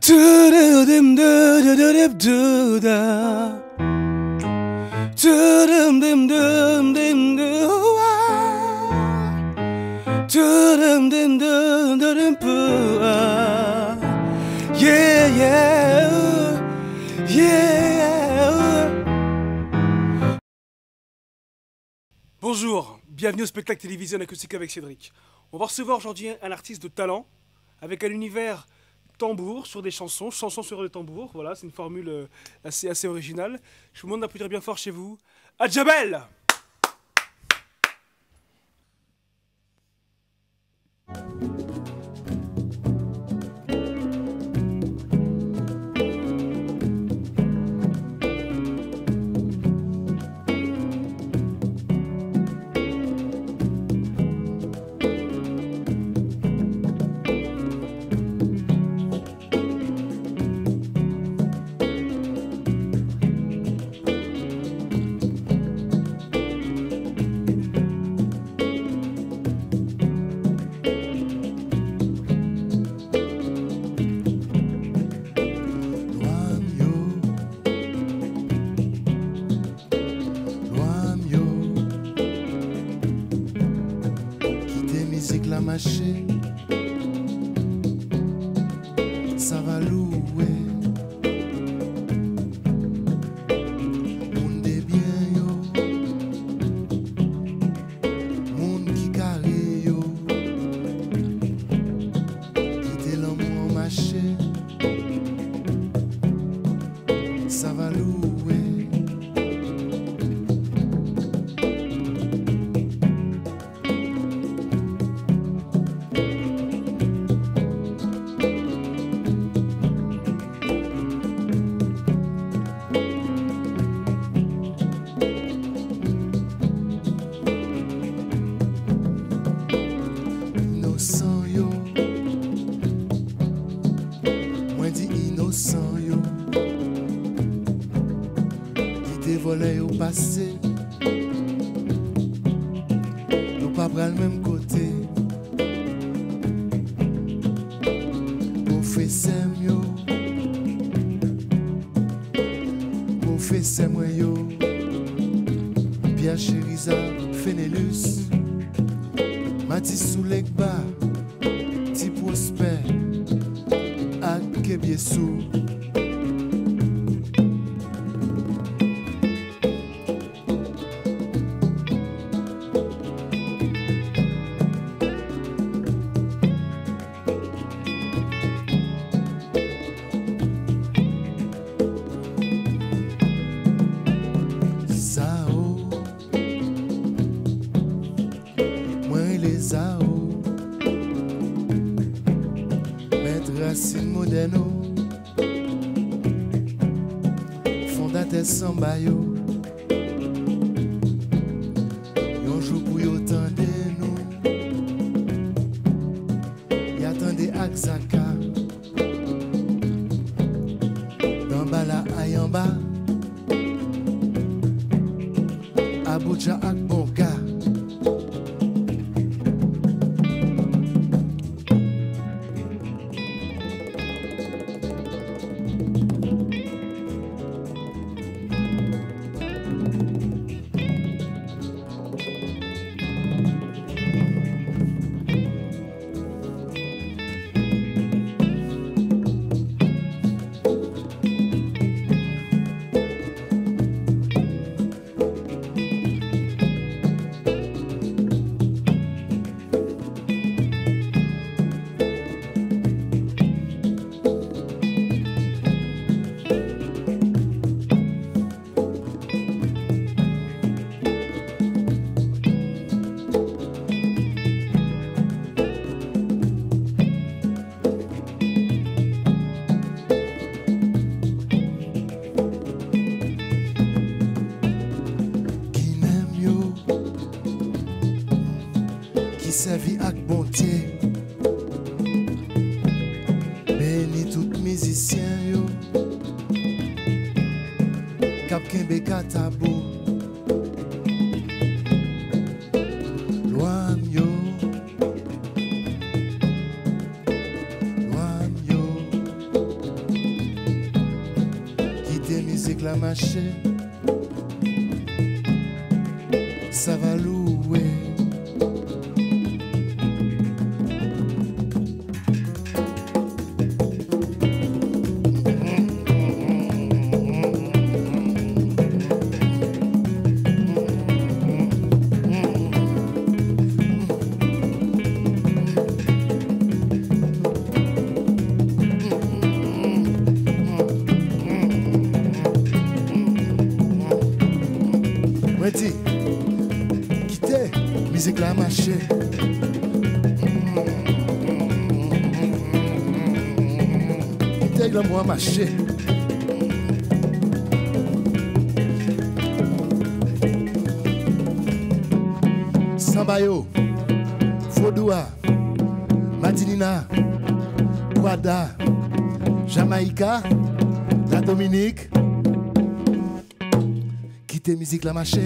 Yeah, yeah, yeah. Bonjour, bienvenue au spectacle télévisé en acoustique avec Cédric. On va recevoir aujourd'hui un artiste de talent avec un univers tambour sur des chansons sur le tambour. Voilà, c'est une formule assez originale. Je vous demande d'applaudir bien fort chez vous. Adjabel! La machine, ça va louer. Monde est bien yo, monde qui carré yo. Quitter l'amour marché, ça va louer. Innocent yo, qui te volé au passé, nous pas pris le même côté. Confessez yo, confessez moi yo, Pierre Chériza, Fénélus, Mathis Soulekba, Ti Prosper. Bien sûr. Sao, moi les Sao. Racine Modeno, fondateur Samba yo, yon joue pour yon tende nous, y'attendez Akzaka, dans bala ayamba, Abuja ak Bonka. Qui servi ak bonté, béni tout musicien yo, Kap Kembe Katabo, Loam yo, Loam yo. la marché, ça va louer. Moi dis, quittez, musique la marché. Quittez le moi marché. Sambayo, Fodoua, Madinina, Guada, Jamaïca, la Dominique. Quittez musique la marché.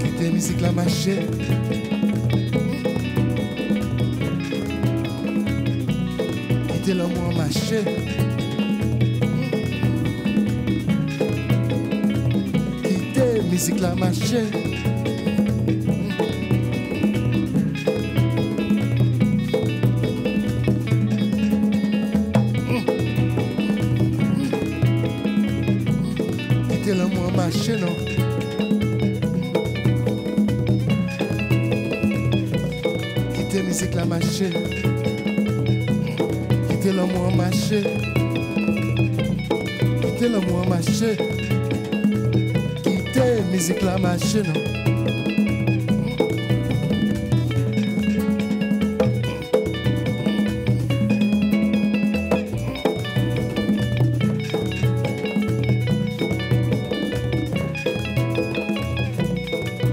Quittez musique la marché. Quittez l'amour marché. Musique la marché. Quittez l'amour marché, non? Quittez musique la marché. Quittez l'amour marché. Quittez l'amour marché. Musique la machine.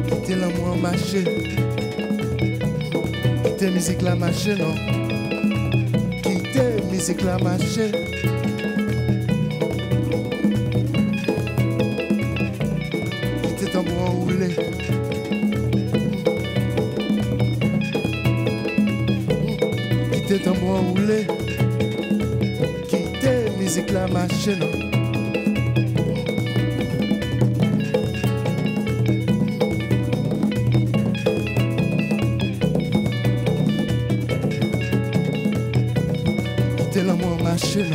Quittez l'amour marché. Quittez musique la machine. Quittez musique la machine. Tambour roulé. Quittez tambour roulé. Quittez musique la machine. Quittez l'amour machine.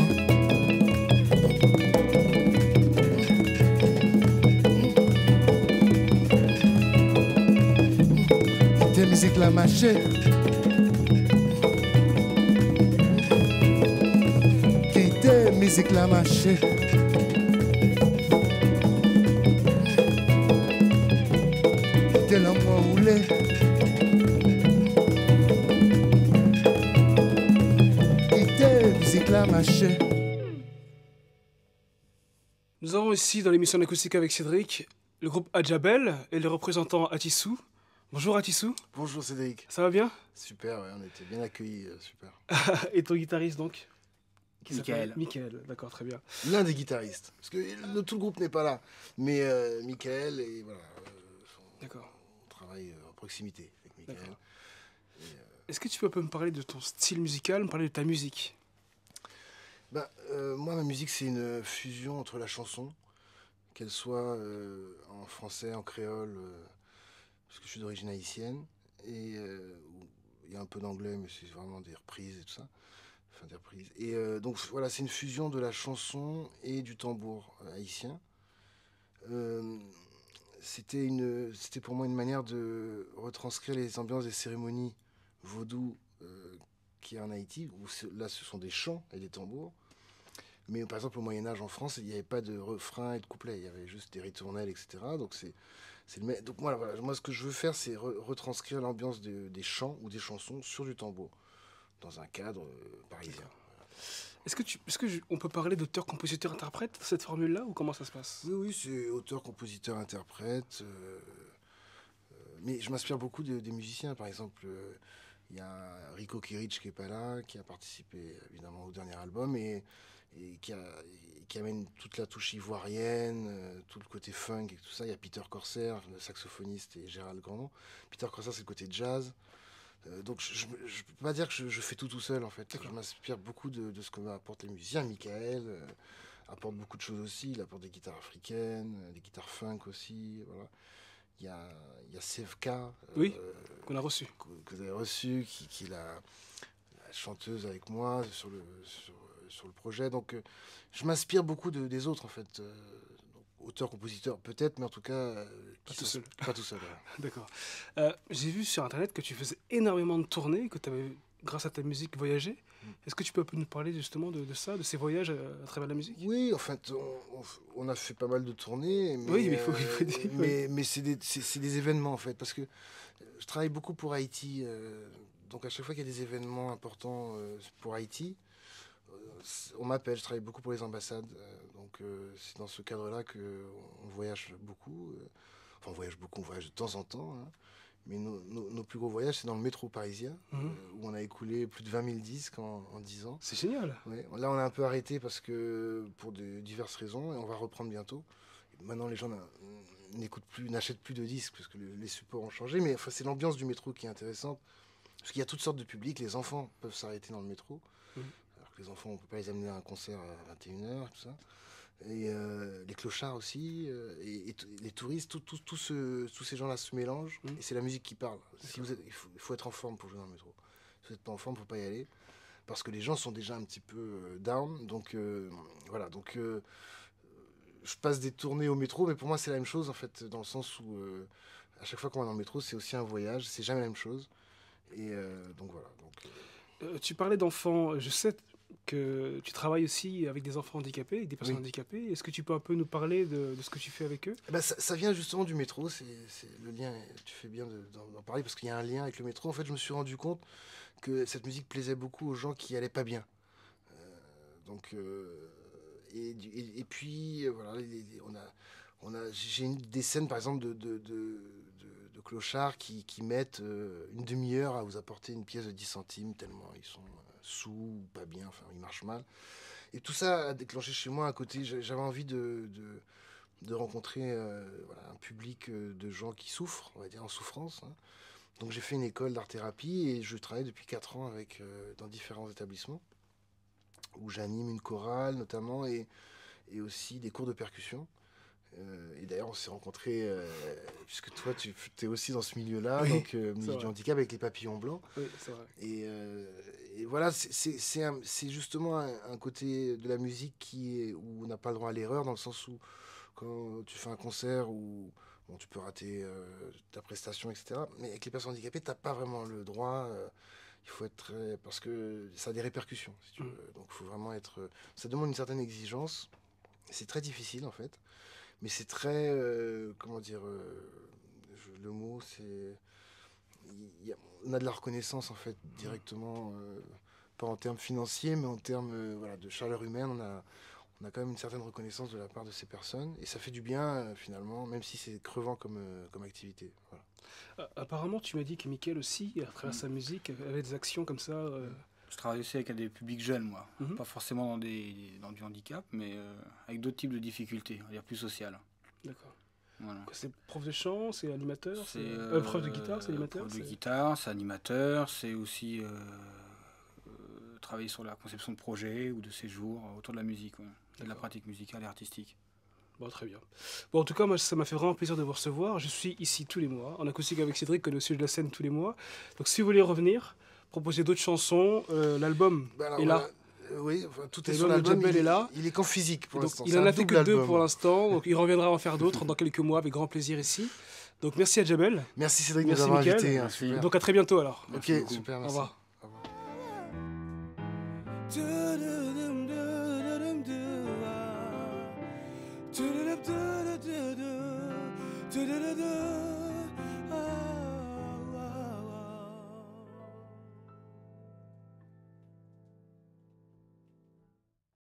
Musique la marché. Quittez musique la marché. Quittez l'amour roulé. Quittez musique la marché. Nous avons ici dans l'émission d'acoustique avec Cédric le groupe Adjabel et le représentant Atissou. Bonjour Atissou. Bonjour Cédric. Ça va bien? Super, ouais, on était bien accueillis, super. Et ton guitariste donc? Michael. Michael, d'accord, très bien. L'un des guitaristes, parce que tout le groupe n'est pas là, mais Michael et voilà, D'accord. on travaille en proximité avec Michael. D'accord. Est-ce que tu peux un peu me parler de ton style musical, me parler de ta musique? Moi, ma musique, c'est une fusion entre la chanson, qu'elle soit en français, en créole, parce que je suis d'origine haïtienne, et il y a un peu d'anglais, mais c'est vraiment des reprises et tout ça. Enfin, des reprises. Et donc voilà, c'est une fusion de la chanson et du tambour haïtien. C'était pour moi une manière de retranscrire les ambiances des cérémonies vaudou qu'il y a en Haïti, où là ce sont des chants et des tambours. Mais par exemple au Moyen-Âge en France, il n'y avait pas de refrain et de couplet, il y avait juste des ritournelles, etc. Donc donc moi ce que je veux faire, c'est retranscrire l'ambiance des chants ou des chansons sur du tambour, dans un cadre parisien. Est-ce que on peut parler d'auteur, compositeur, interprète, cette formule-là, ou comment ça se passe? Oui, c'est auteur, compositeur, interprète. Mais je m'inspire beaucoup des musiciens. Par exemple, il y a Rico Kirich qui n'est pas là, qui a participé évidemment au dernier album. Et et qui amène toute la touche ivoirienne, tout le côté funk et tout ça. Il y a Peter Corsair, le saxophoniste, et Gérald Grandon. Peter Corsair, c'est le côté jazz. Donc je ne peux pas dire que je fais tout seul en fait. Je m'inspire beaucoup de ce que m'apportent les musiciens. Michael apporte beaucoup de choses aussi. Il apporte des guitares africaines, des guitares funk aussi. Voilà. Il y a Sevka, Oui, qu'on a reçu. que vous avez reçu, qui est la chanteuse avec moi sur le projet. Donc je m'inspire beaucoup des autres en fait. Auteur, compositeur peut-être, mais en tout cas Pas tout seul. Pas tout seul. Voilà. D'accord. J'ai vu sur internet que tu faisais énormément de tournées, que tu avais, grâce à ta musique, voyagé. Est-ce que tu peux un peu nous parler justement de ça, de ces voyages à travers la musique? Oui, en fait, on a fait pas mal de tournées. Mais, Oui, mais il faut dire. mais c'est des événements en fait, parce que je travaille beaucoup pour Haïti. Donc à chaque fois qu'il y a des événements importants pour Haïti, on m'appelle. Je travaille beaucoup pour les ambassades. Donc c'est dans ce cadre-là qu'on voyage beaucoup. Enfin, on voyage beaucoup, on voyage de temps en temps. Hein. Mais nos plus gros voyages, c'est dans le métro parisien, où on a écoulé plus de 20 000 disques en 10 ans. C'est génial. Ouais. Là, on a un peu arrêté parce que pour diverses raisons, et on va reprendre bientôt. Maintenant, les gens n'achètent plus de disques parce que les supports ont changé. Mais enfin, c'est l'ambiance du métro qui est intéressante. Parce qu'il y a toutes sortes de publics. Les enfants peuvent s'arrêter dans le métro. Alors que les enfants, on ne peut pas les amener à un concert à 21h, tout ça. Et les clochards aussi, et les touristes, tous ces gens-là se mélangent, et c'est la musique qui parle. Il faut être en forme pour jouer dans le métro. Si vous n'êtes pas en forme, il ne faut pas y aller, parce que les gens sont déjà un petit peu down. Donc voilà, donc je passe des tournées au métro, mais pour moi c'est la même chose en fait, dans le sens où à chaque fois qu'on va dans le métro, c'est aussi un voyage, c'est jamais la même chose. Et donc voilà. Tu parlais d'enfants, je sais que tu travailles aussi avec des enfants handicapés, avec des personnes Oui. handicapées. Est-ce que tu peux un peu nous parler de ce que tu fais avec eux? Ça vient justement du métro, c'est le lien, tu fais bien d'en parler, parce qu'il y a un lien avec le métro. En fait, je me suis rendu compte que cette musique plaisait beaucoup aux gens qui allaient pas bien. Et puis, voilà, j'ai des scènes, par exemple, de clochards qui mettent une demi-heure à vous apporter une pièce de 10 centimes, tellement ils sont sous ou pas bien, enfin, ils marchent mal. Et tout ça a déclenché chez moi un côté, j'avais envie de rencontrer voilà, un public de gens qui souffrent, on va dire, en souffrance. Hein. Donc j'ai fait une école d'art-thérapie et je travaille depuis 4 ans dans différents établissements où j'anime une chorale notamment et aussi des cours de percussion. Et d'ailleurs, on s'est rencontrés, puisque toi, tu es aussi dans ce milieu-là, Oui, donc milieu du vrai. handicap avec les papillons blancs. Oui, c'est vrai. Et voilà, c'est justement un côté de la musique où on n'a pas le droit à l'erreur, dans le sens où quand tu fais un concert où bon, tu peux rater ta prestation, etc. Mais avec les personnes handicapées, tu n'as pas vraiment le droit. Il faut être très... Parce que ça a des répercussions, si tu veux. Donc il faut vraiment être... Ça demande une certaine exigence. C'est très difficile, en fait. Mais c'est très... comment dire... le mot, c'est... On a de la reconnaissance, en fait, directement. Pas en termes financiers, mais en termes voilà, de chaleur humaine. On a quand même une certaine reconnaissance de la part de ces personnes. Et ça fait du bien, finalement, même si c'est crevant comme activité. Voilà. Apparemment, tu m'as dit que Mickaël aussi, à travers sa musique, avait des actions comme ça. Je travaille aussi avec des publics jeunes, moi. Pas forcément dans du handicap, mais avec d'autres types de difficultés, on va dire plus sociales. D'accord. Voilà. C'est prof de chant, c'est animateur, C'est prof de guitare, c'est animateur. Prof de guitare, c'est animateur, c'est aussi travailler sur la conception de projets ou de séjours autour de la musique, ouais, et de la pratique musicale et artistique. Bon, très bien. Bon, en tout cas, moi, ça m'a fait vraiment plaisir de vous recevoir. Je suis ici tous les mois, en acoustique avec Cédric, on est au Siège de la Scène tous les mois. Donc, si vous voulez revenir, proposer d'autres chansons, l'album est là. Oui, enfin, tout est L'album sur de l'album. Djebel est là. Il est qu'en physique pour Donc, l'instant. il C'est en un a fait double que 2 album. pour l'instant, donc il reviendra en faire d'autres dans quelques mois avec grand plaisir ici. Donc, merci à Djebel. Merci Cédric de nous Merci, avoir Mickaël. invités. Hein, Merci. super. Donc, à très bientôt alors. Ok, Merci beaucoup. super, Au merci. revoir. Au revoir. Do-do-do-do-do-do-do-do-do-do-do-do.